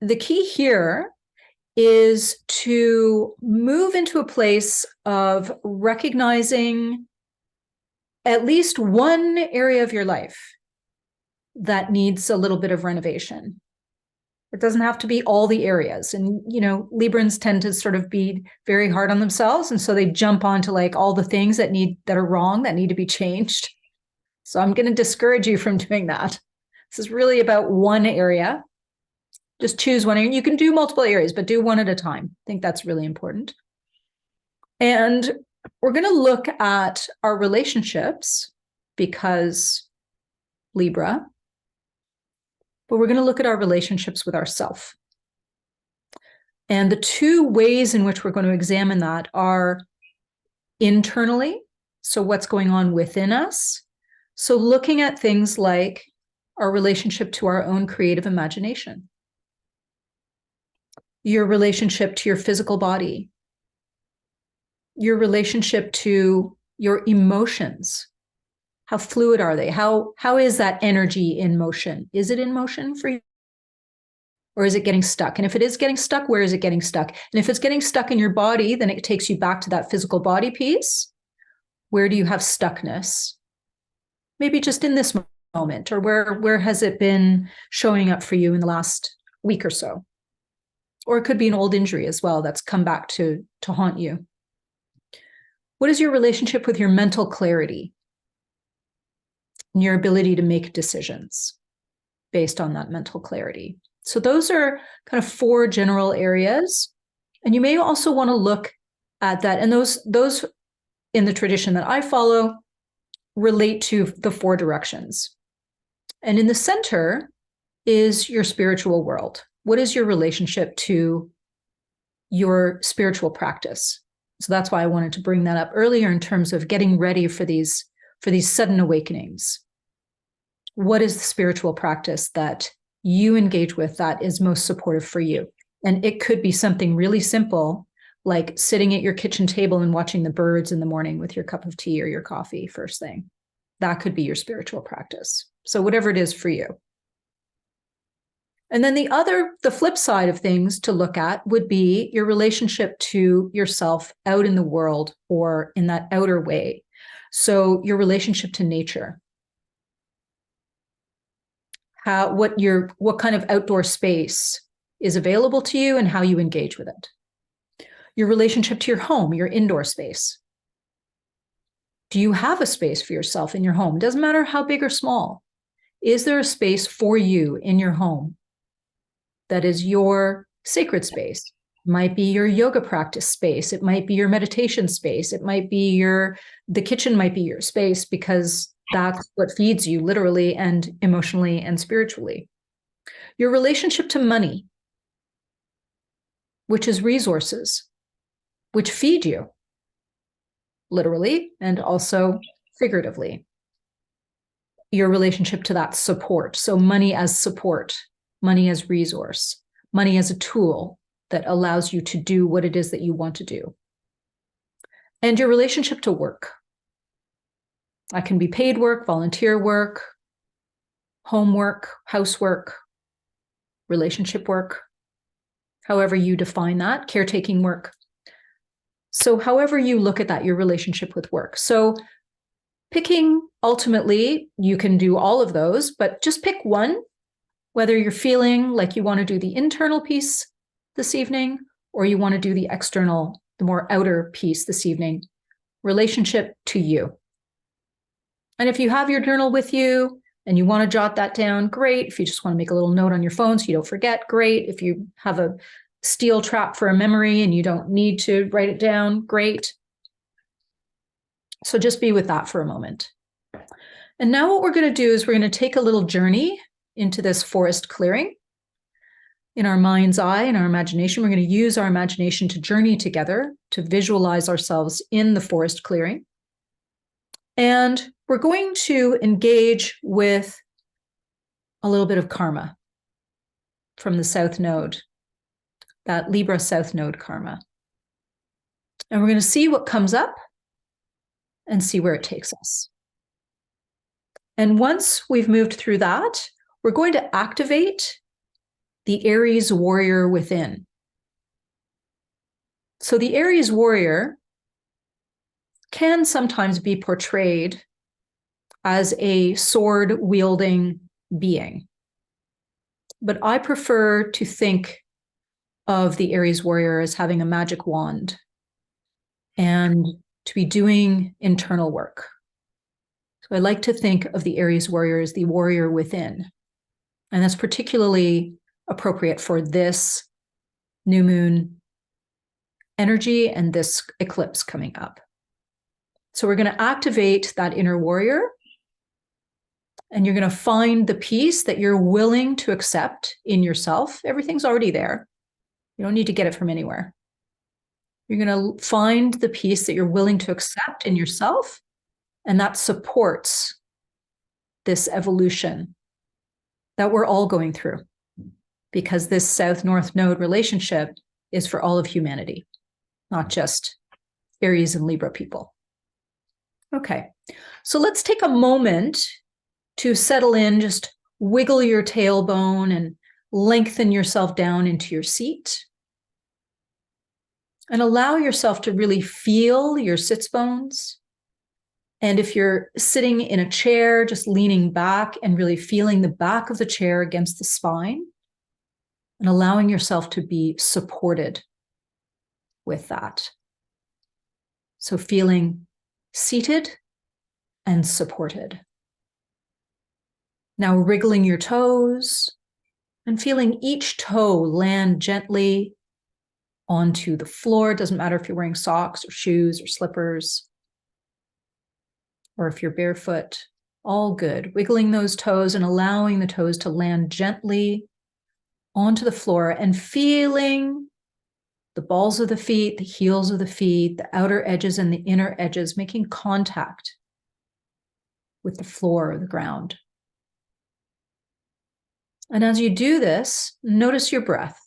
the key here is to move into a place of recognizing at least one area of your life that needs a little bit of renovation. It doesn't have to be all the areas. And, you know, Librans tend to sort of be very hard on themselves. And so they jump onto like all the things that are wrong, that need to be changed. So I'm going to discourage you from doing that. This is really about one area. Just choose one. You can do multiple areas, but do one at a time. I think that's really important. And we're going to look at our relationships because Libra, but we're going to look at our relationships with ourselves. And the two ways in which we're going to examine that are internally, so what's going on within us. So looking at things like our relationship to our own creative imagination, your relationship to your physical body, your relationship to your emotions. How fluid are they? How is that energy in motion? Is it in motion for you? Or is it getting stuck? And if it is getting stuck, where is it getting stuck? And if it's getting stuck in your body, then it takes you back to that physical body piece. Where do you have stuckness? Maybe just in this moment, or where has it been showing up for you in the last week or so? Or it could be an old injury as well that's come back to haunt you. What is your relationship with your mental clarity and your ability to make decisions based on that mental clarity? So those are kind of four general areas. And you may also want to look at that. And those in the tradition that I follow relate to the four directions. And in the center is your spiritual world. What is your relationship to your spiritual practice? So that's why I wanted to bring that up earlier in terms of getting ready for these sudden awakenings. What is the spiritual practice that you engage with that is most supportive for you? And it could be something really simple, like sitting at your kitchen table and watching the birds in the morning with your cup of tea or your coffee first thing. That could be your spiritual practice. So whatever it is for you. And then the flip side of things to look at would be your relationship to yourself out in the world or in that outer way. So your relationship to nature. What kind of outdoor space is available to you and how you engage with it. Your relationship to your home, your indoor space. Do you have a space for yourself in your home? Doesn't matter how big or small. Is there a space for you in your home that is your sacred space? It might be your yoga practice space. It might be your meditation space. It might be the kitchen might be your space because that's what feeds you literally and emotionally and spiritually. Your relationship to money, which is resources, which feed you literally and also figuratively. Your relationship to that support. So money as support, money as resource, money as a tool that allows you to do what it is that you want to do. And your relationship to work. That can be paid work, volunteer work, homework, housework, relationship work, however you define that, caretaking work. So however you look at that, your relationship with work. So picking, ultimately, you can do all of those, but just pick one, whether you're feeling like you want to do the internal piece this evening, or you want to do the external, the more outer piece this evening, relationship to you. And if you have your journal with you and you want to jot that down, great. If you just want to make a little note on your phone so you don't forget, great. If you have a steel trap for a memory and you don't need to write it down, great. So just be with that for a moment. And now what we're going to do is we're going to take a little journey into this forest clearing. In our mind's eye, in our imagination, we're going to use our imagination to journey together, to visualize ourselves in the forest clearing. And we're going to engage with a little bit of karma from the South Node, that Libra South Node karma. And we're going to see what comes up and see where it takes us. And once we've moved through that, we're going to activate the Aries warrior within. So the Aries warrior can sometimes be portrayed as a sword-wielding being. But I prefer to think of the Aries warrior as having a magic wand and to be doing internal work. So I like to think of the Aries warrior as the warrior within. And that's particularly appropriate for this new moon energy and this eclipse coming up. So we're going to activate that inner warrior, and you're going to find the peace that you're willing to accept in yourself. Everything's already there. You don't need to get it from anywhere. You're going to find the peace that you're willing to accept in yourself, and that supports this evolution that we're all going through, because this South-North node relationship is for all of humanity, not just Aries and Libra people. Okay, so let's take a moment to settle in, just wiggle your tailbone and lengthen yourself down into your seat. And allow yourself to really feel your sits bones. And if you're sitting in a chair, just leaning back and really feeling the back of the chair against the spine, and allowing yourself to be supported with that. So feeling seated and supported. Now wriggling your toes and feeling each toe land gently onto the floor. It doesn't matter if you're wearing socks or shoes or slippers, or if you're barefoot, all good. Wiggling those toes and allowing the toes to land gently onto the floor, and feeling the balls of the feet, the heels of the feet, the outer edges and the inner edges making contact with the floor or the ground. And as you do this, notice your breath.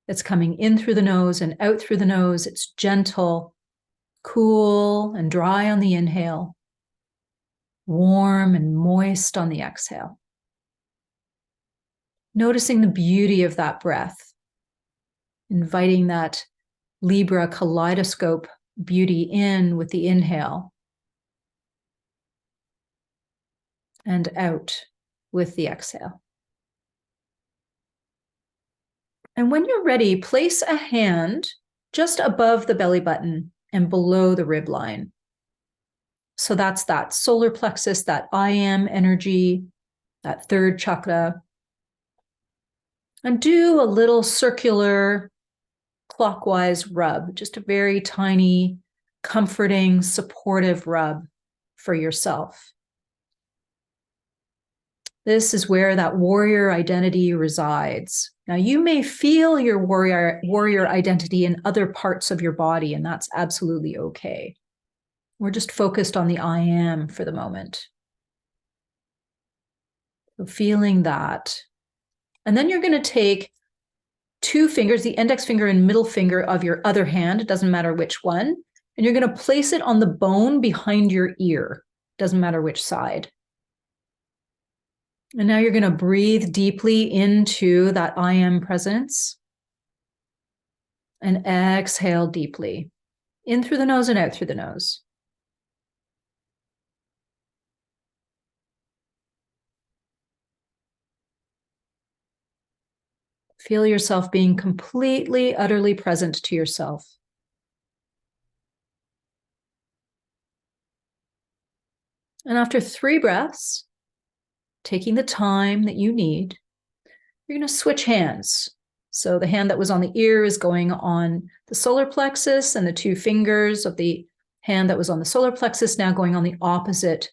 It's coming in through the nose and out through the nose. It's gentle, cool and dry on the inhale, warm and moist on the exhale. Noticing the beauty of that breath, inviting that Libra kaleidoscope beauty in with the inhale and out with the exhale. And when you're ready, place a hand just above the belly button and below the rib line. So that's that solar plexus, that I am energy, that third chakra. And do a little circular clockwise rub, just a very tiny, comforting, supportive rub for yourself. This is where that warrior identity resides. Now, you may feel your warrior identity in other parts of your body, and that's absolutely okay. We're just focused on the I am for the moment. So feeling that. And then you're going to take two fingers, the index finger and middle finger of your other hand, it doesn't matter which one, and you're going to place it on the bone behind your ear, doesn't matter which side. And now you're going to breathe deeply into that I am presence and exhale deeply, in through the nose and out through the nose. Feel yourself being completely, utterly present to yourself. And after 3 breaths, taking the time that you need, you're going to switch hands. So the hand that was on the ear is going on the solar plexus, and the 2 fingers of the hand that was on the solar plexus now going on the opposite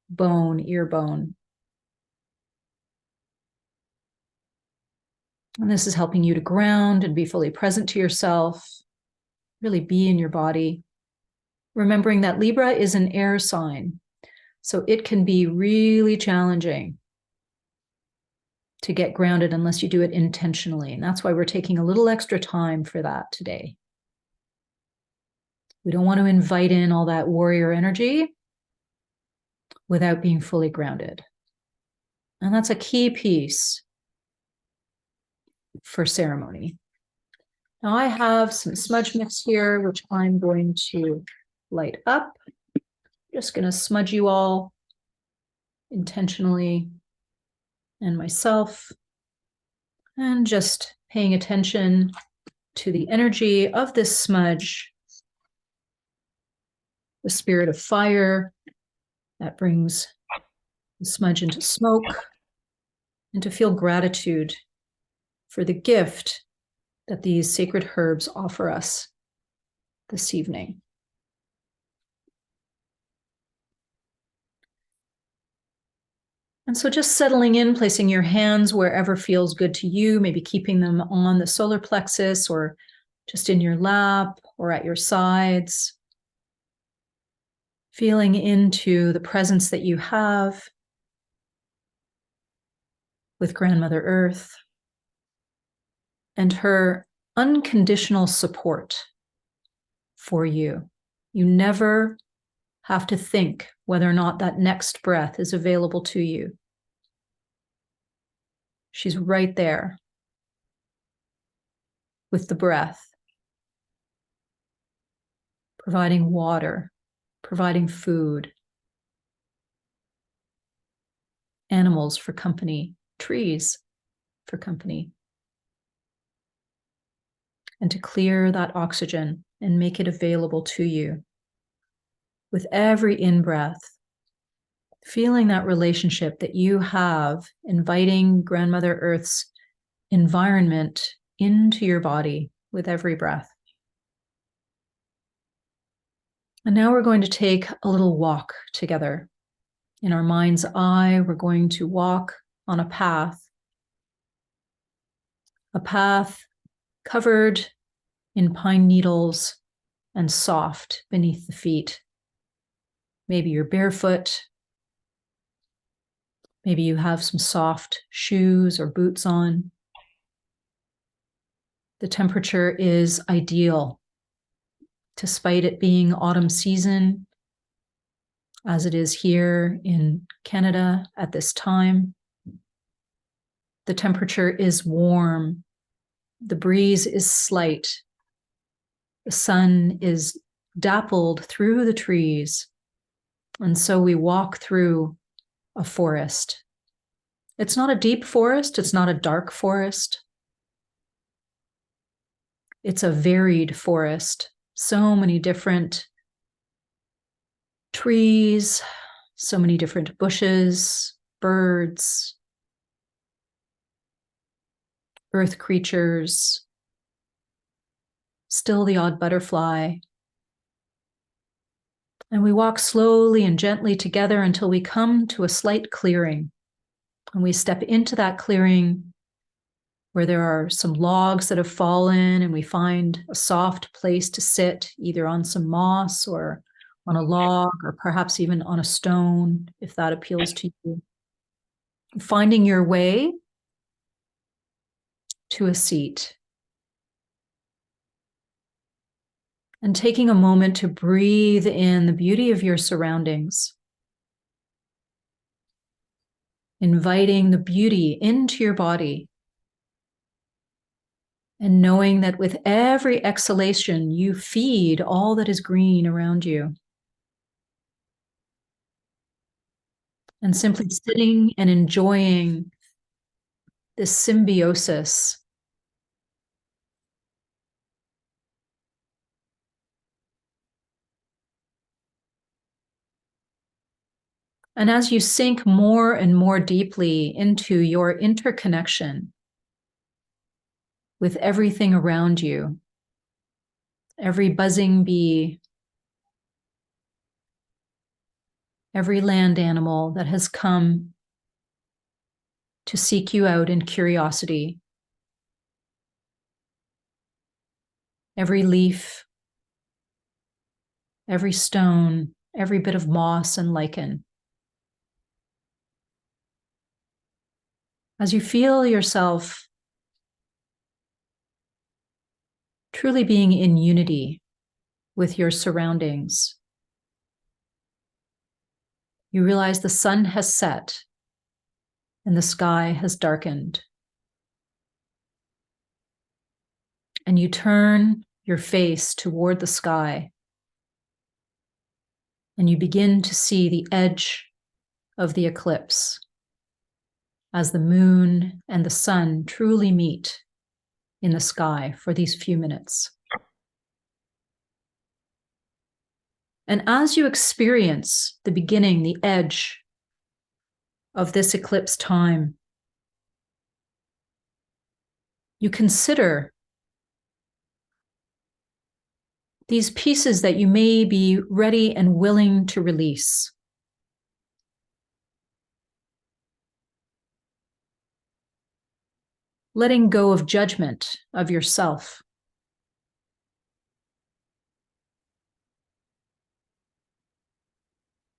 bone, ear bone. And this is helping you to ground and be fully present to yourself, really be in your body. Remembering that Libra is an air sign, so it can be really challenging to get grounded unless you do it intentionally. And that's why we're taking a little extra time for that today. We don't want to invite in all that warrior energy without being fully grounded. And that's a key piece for ceremony. Now I have some smudge mix here, which I'm going to light up. Just going to smudge you all intentionally and myself, and just paying attention to the energy of this smudge, the spirit of fire that brings the smudge into smoke, and to feel gratitude for the gift that these sacred herbs offer us this evening. And so just settling in, placing your hands wherever feels good to you, maybe keeping them on the solar plexus or just in your lap or at your sides. Feeling into the presence that you have with Grandmother Earth and her unconditional support for you. You never have to think whether or not that next breath is available to you. She's right there with the breath, providing water, providing food, animals for company, trees for company, and to clear that oxygen and make it available to you. With every in-breath, feeling that relationship that you have, inviting Grandmother Earth's environment into your body with every breath. And now we're going to take a little walk together. In our mind's eye, we're going to walk on a path covered in pine needles and soft beneath the feet. Maybe you're barefoot. Maybe you have some soft shoes or boots on. The temperature is ideal, despite it being autumn season, as it is here in Canada at this time. The temperature is warm. The breeze is slight. The sun is dappled through the trees. And so we walk through a forest. It's not a deep forest. It's not a dark forest. It's a varied forest. So many different trees, so many different bushes, birds, earth creatures, still the odd butterfly. And we walk slowly and gently together until we come to a slight clearing. And we step into that clearing where there are some logs that have fallen, and we find a soft place to sit, either on some moss or on a log, or perhaps even on a stone, if that appeals to you. Finding your way to a seat. And taking a moment to breathe in the beauty of your surroundings. Inviting the beauty into your body. And knowing that with every exhalation, you feed all that is green around you. And simply sitting and enjoying this symbiosis. And as you sink more and more deeply into your interconnection with everything around you, every buzzing bee, every land animal that has come to seek you out in curiosity, every leaf, every stone, every bit of moss and lichen. As you feel yourself truly being in unity with your surroundings, you realize the sun has set and the sky has darkened. And you turn your face toward the sky, and you begin to see the edge of the eclipse as the moon and the sun truly meet in the sky for these few minutes. And as you experience the beginning, the edge of this eclipse time, you consider these pieces that you may be ready and willing to release. Letting go of judgment of yourself.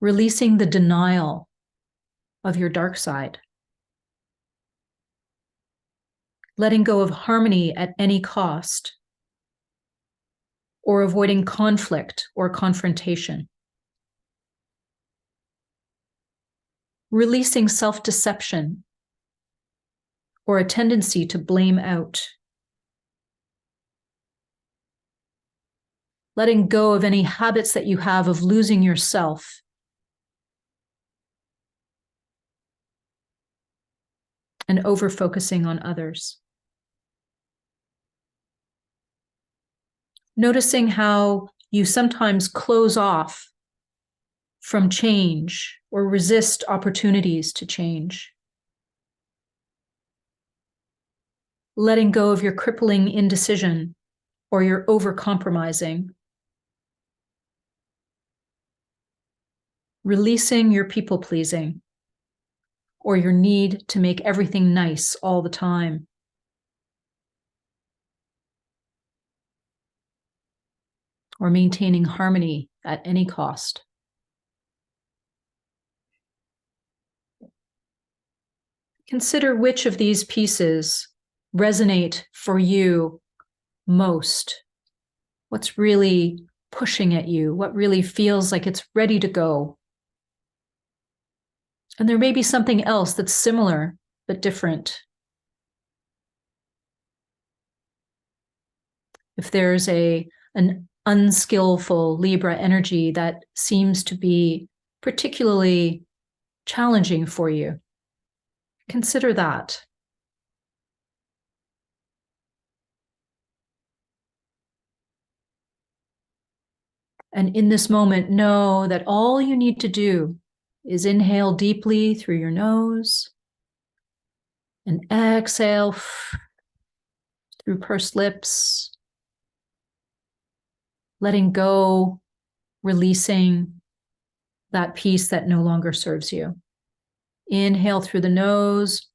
Releasing the denial of your dark side. Letting go of harmony at any cost, or avoiding conflict or confrontation. Releasing self-deception or a tendency to blame out. Letting go of any habits that you have of losing yourself. And over-focusing on others. Noticing how you sometimes close off from change or resist opportunities to change. Letting go of your crippling indecision or your over-compromising. Releasing your people-pleasing or your need to make everything nice all the time. Or maintaining harmony at any cost. Consider which of these pieces resonate for you most. What's really pushing at you? What really feels like it's ready to go? And there may be something else that's similar but different. If there's an unskillful Libra energy that seems to be particularly challenging for you, consider that. And in this moment, know that all you need to do is inhale deeply through your nose and exhale through pursed lips, letting go, releasing that piece that no longer serves you. Inhale through the nose,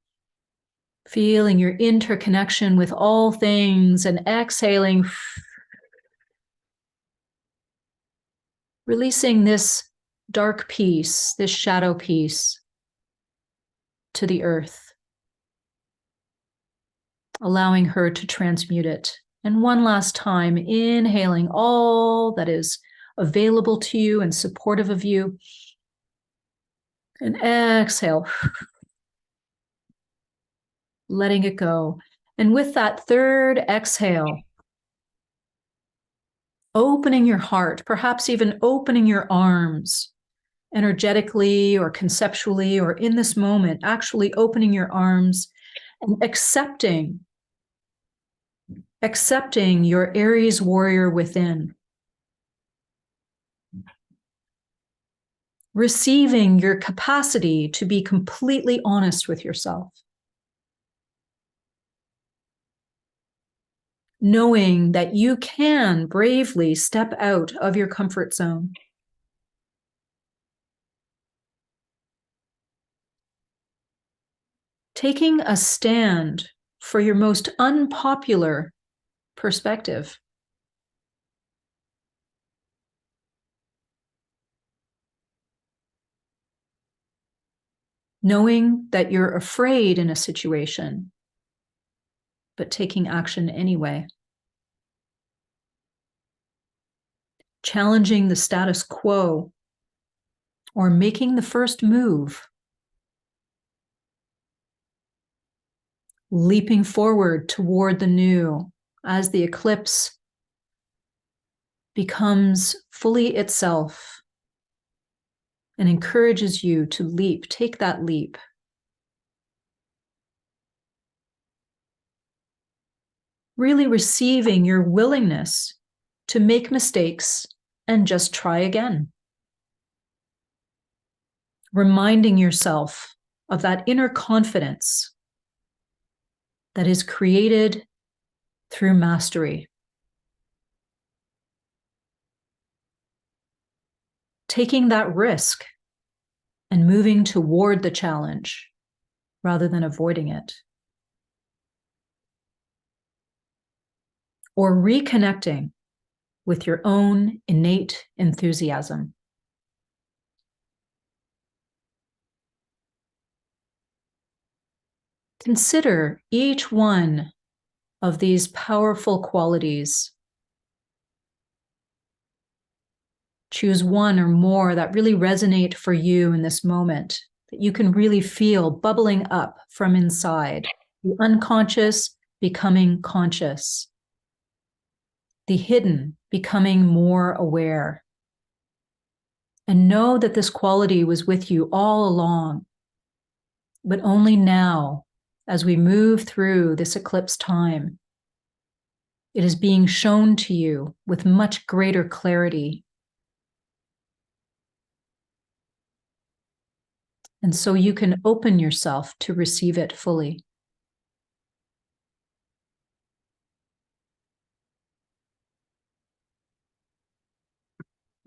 feeling your interconnection with all things, and exhaling, releasing this dark piece, this shadow piece, to the earth, allowing her to transmute it. And one last time, inhaling all that is available to you and supportive of you. And exhale, letting it go. And with that third exhale, opening your heart, perhaps even opening your arms, energetically or conceptually or in this moment, actually opening your arms and accepting your Aries warrior within. Receiving your capacity to be completely honest with yourself. Knowing that you can bravely step out of your comfort zone. Taking a stand for your most unpopular perspective. Knowing that you're afraid in a situation, but taking action anyway. Challenging the status quo or making the first move. Leaping forward toward the new as the eclipse becomes fully itself and encourages you to leap, take that leap. Really receiving your willingness to make mistakes and just try again. Reminding yourself of that inner confidence that is created through mastery. Taking that risk and moving toward the challenge rather than avoiding it. Or reconnecting with your own innate enthusiasm. Consider each one of these powerful qualities. Choose one or more that really resonate for you in this moment, that you can really feel bubbling up from inside. The unconscious becoming conscious. The hidden becoming more aware. And know that this quality was with you all along, but only now, as we move through this eclipse time, it is being shown to you with much greater clarity. And so you can open yourself to receive it fully.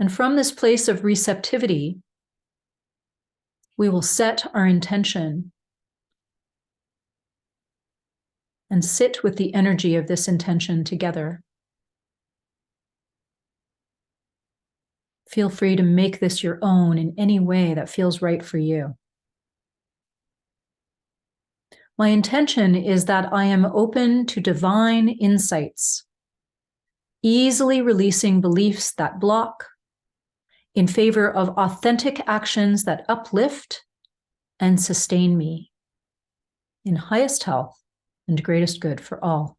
And from this place of receptivity, we will set our intention and sit with the energy of this intention together. Feel free to make this your own in any way that feels right for you. My intention is that I am open to divine insights, easily releasing beliefs that block in favor of authentic actions that uplift and sustain me in highest health and greatest good for all.